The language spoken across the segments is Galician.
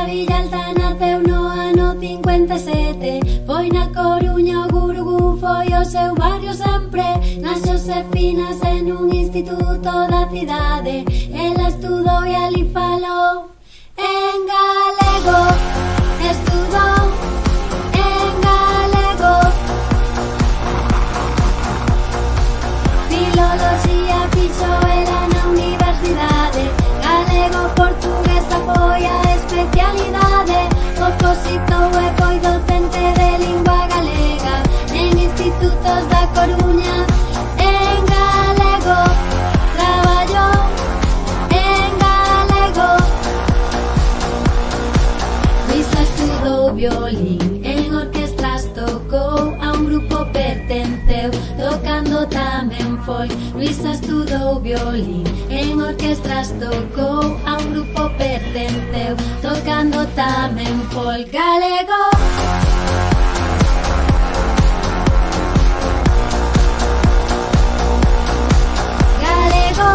Villalta naceu no ano 57. Foi na Coruña, o Gurugú foi o seu barrio sempre. Nas Josefinas en un instituto da cidade. Ela estudou e ali falou en galego. Estudou en galego. Filoloxía fixo ela na universidade. Galego, portuguesa foi a especialidade. Opositou e foi docente de lingua galega en institutos da Coruña. En galego traballou, en galego. Luisa estudou violín, en orquestras tocou, a un grupo pertenceu, tocando tamén folk. Luisa estudou violín, en orquestras tocou, a un grupo pertenceu, tocando tamén folk. Galego. Galego.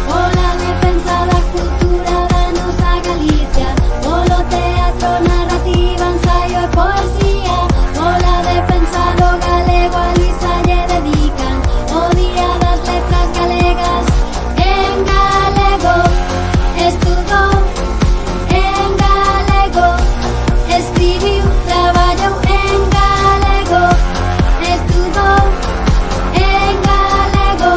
Pola defensa da cultura da nosa Galicia, polo teatro, narrativa, ensaio e poesía. Pola defensa do galego a Luisa lle dedican o Día das Letras Galegas. En galego estudou, en galego escribiu, traballou en galego. Estudou en galego.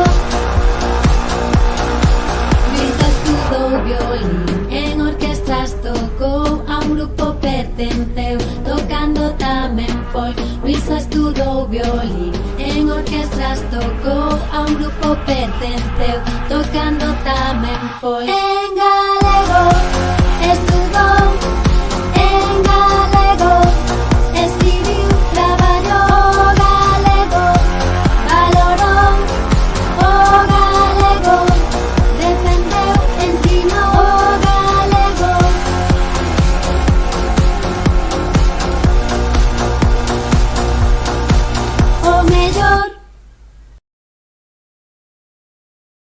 Luisa estudou violín, en orquestras tocou, a un grupo pertenceu, tocando tamén folk. Luisa estudou violín, en orquestras tocou, a un grupo pertenceu, tocando tamén folk.